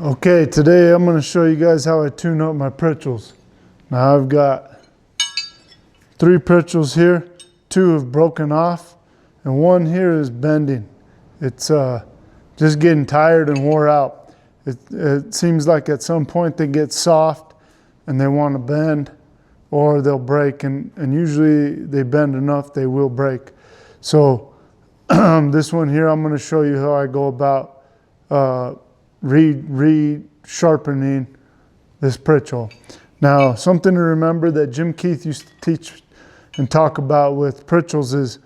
Okay, today I'm going to show you guys how I tune up my Pritchels. Now I've got 3 Pritchels here, 2 have broken off, and 1 here is bending. It's just getting tired and wore out. It seems like at some point they get soft and they want to bend, or they'll break, and usually they bend enough they will break. So this one here, I'm going to show you how I go about re-sharpening this Pritchel. Now, something to remember that Jim Keith used to teach and talk about with Pritchels is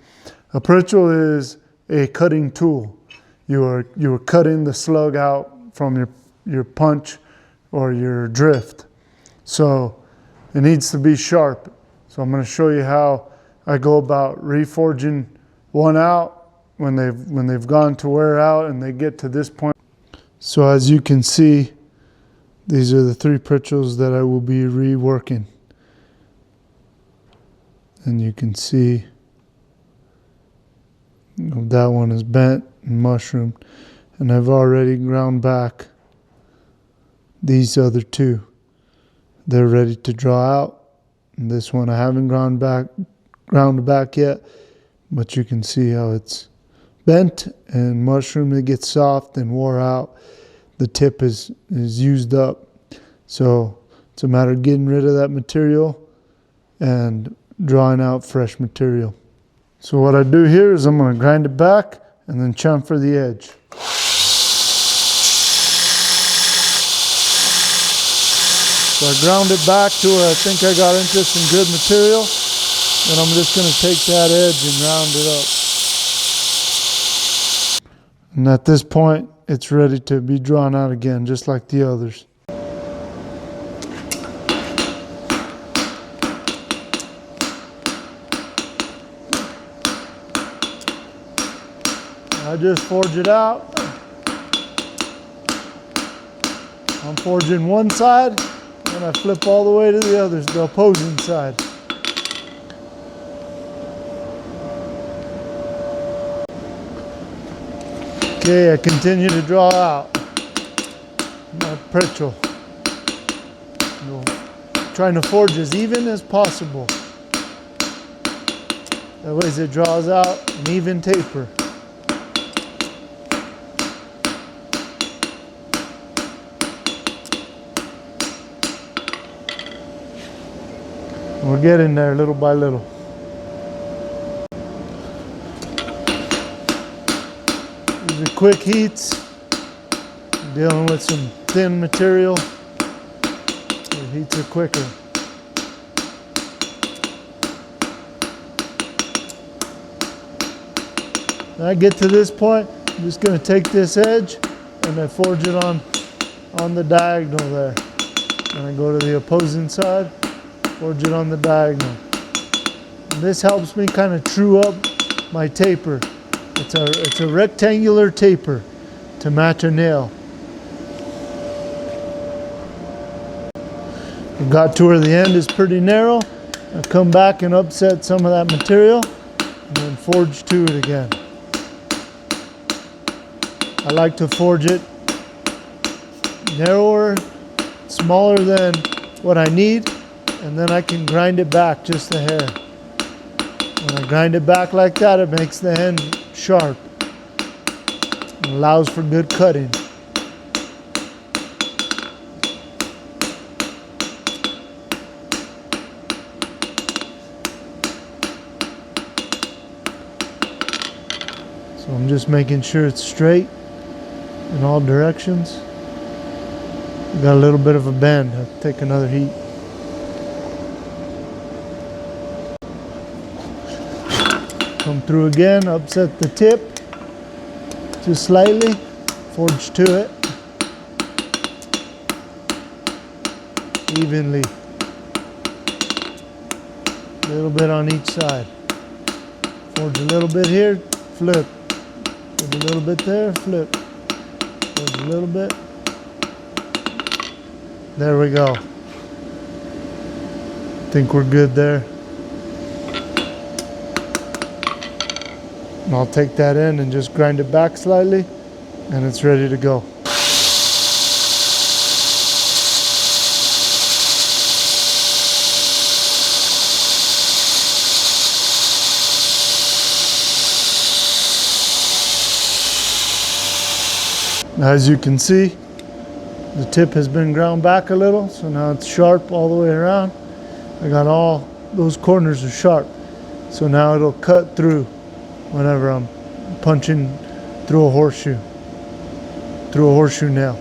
a Pritchel is a cutting tool. You are cutting the slug out from your punch or your drift. So it needs to be sharp. So I'm going to show you how I go about reforging one out when they've gone to wear out and they get to this point. So as you can see, these are the 3 Pritchels that I will be reworking. And you can see that one is bent and mushroomed. And I've already ground back these other 2. They're ready to draw out. And this one I haven't ground back yet, but you can see how it's bent and mushroomed. It gets soft and wore out. The tip is used up. So it's a matter of getting rid of that material and drawing out fresh material. So what I do here is I'm going to grind it back and then chamfer the edge. So I ground it back to where I think I got into some good material, and I'm just going to take that edge and round it up. And at this point, it's ready to be drawn out again, just like the others. I just forge it out. I'm forging one side, and I flip all the way to the others, the opposing side. Okay, I continue to draw out my Pritchel. Trying to forge as even as possible. That way it draws out an even taper. We're getting there little by little. These are quick heats. Dealing with some thin material. The heats are quicker. When I get to this point, I'm just going to take this edge and I forge it on the diagonal there. And I go to the opposing side. Forge it on the diagonal. And this helps me kind of true up my taper. It's a rectangular taper to match a nail. I've got to where the end is pretty narrow. I come back and upset some of that material and then forge to it again. I like to forge it narrower, smaller than what I need, and then I can grind it back just a hair. When I grind it back like that, it makes the end sharp and allows for good cutting. So I'm just making sure it's straight in all directions. Got a little bit of a bend. I'll take another heat. Come through again, upset the tip just slightly, forge to it evenly. A little bit on each side. Forge a little bit here, flip. Forge a little bit there, flip. Forge a little bit. There we go. I think we're good there. And I'll take that in and just grind it back slightly, and it's ready to go. As you can see, the tip has been ground back a little, so now it's sharp all the way around. I got all those corners are sharp, so now it'll cut through whenever I'm punching through a horseshoe nail.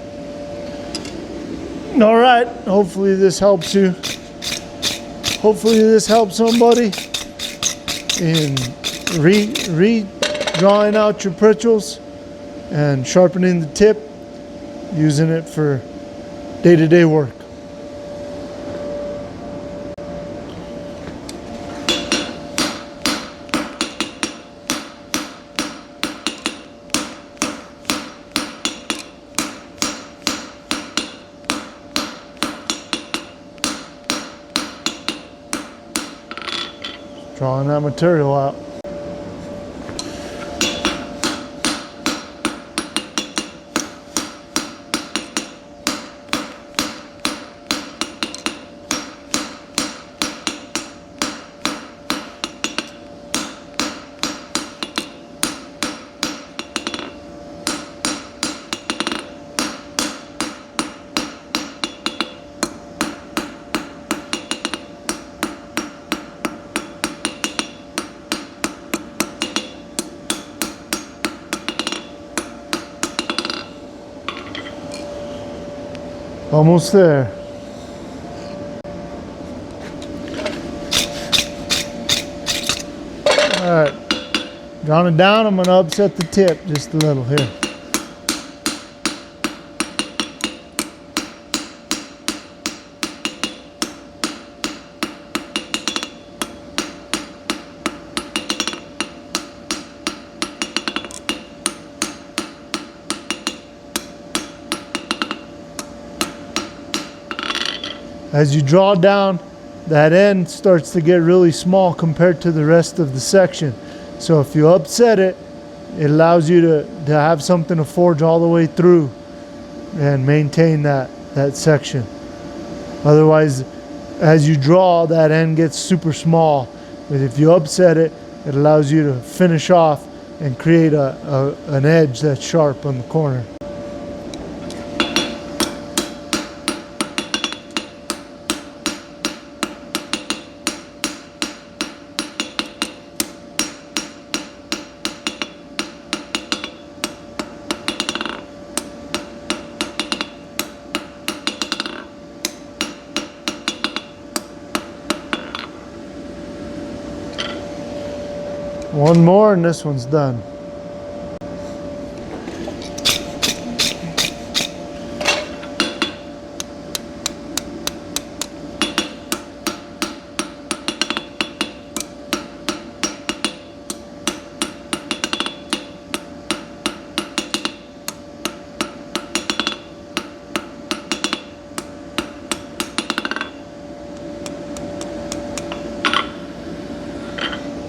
All right, hopefully this helps you. Hopefully this helps somebody in drawing out your Pritchels and sharpening the tip, using it for day-to-day work. Drawing that material out. Almost there. All right, drawn it down. I'm going to upset the tip just a little here. As you draw down, that end starts to get really small compared to the rest of the section. So if you upset it, it allows you to have something to forge all the way through and maintain that section. Otherwise, as you draw, that end gets super small. But if you upset it, it allows you to finish off and create an edge that's sharp on the corner. One more and this one's done.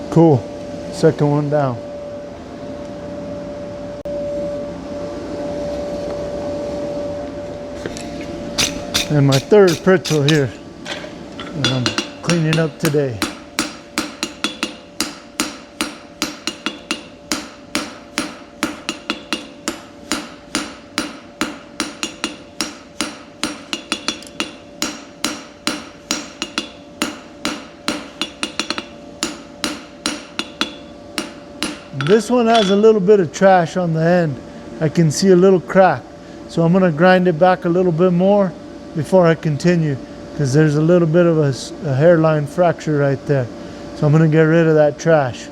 Cool. Second one down. And my third Pritchel here that I'm cleaning up today. This one has a little bit of trash on the end. I can see a little crack. So I'm going to grind it back a little bit more before I continue, because there's a little bit of a hairline fracture right there. So I'm going to get rid of that trash.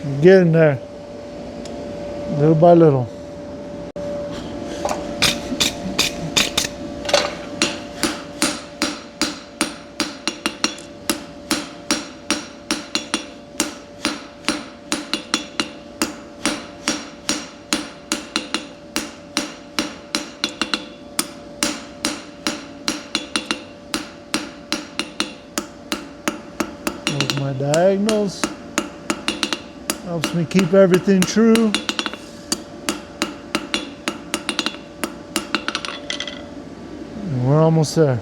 You're getting there, little by little. Those my diagonals. Helps me keep everything true. And we're almost there.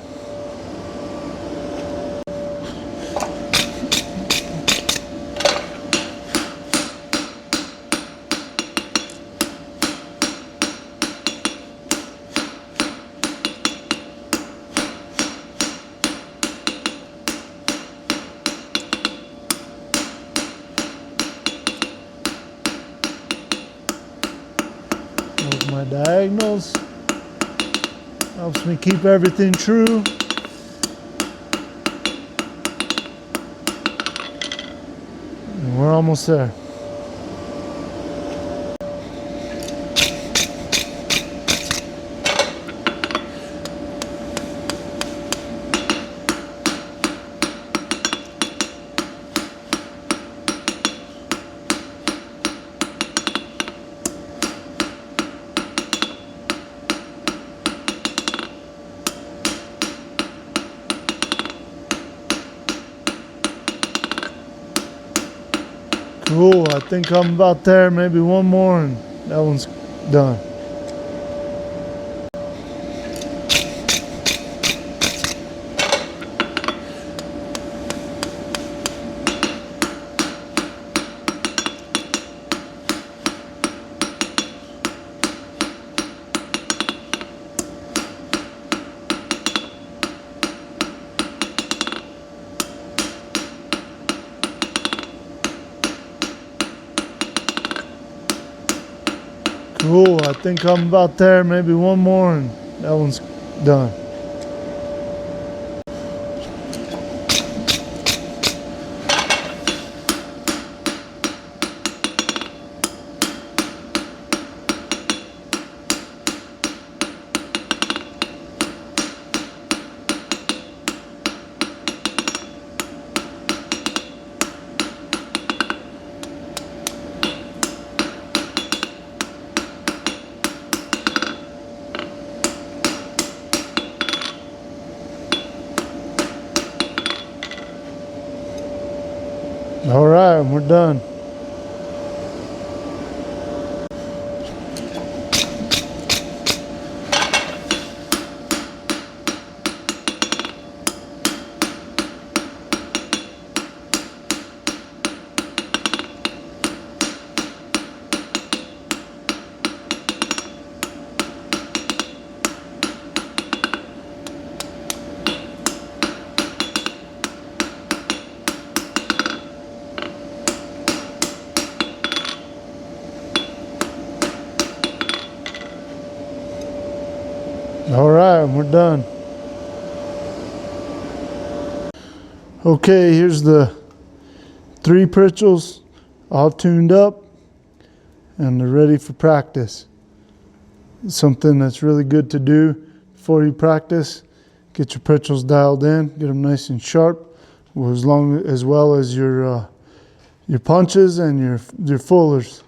Those my diagonals. Helps me keep everything true. And we're almost there. Cool, I think I'm about there, maybe one more and that one's done. Cool, I think I'm about there, maybe one more and that one's done. All right, we're done. All right, we're done. Okay, here's the 3 Pritchels all tuned up and they're ready for practice. Something that's really good to do before you practice. Get your Pritchels dialed in, get them nice and sharp, as well as your punches and your fullers.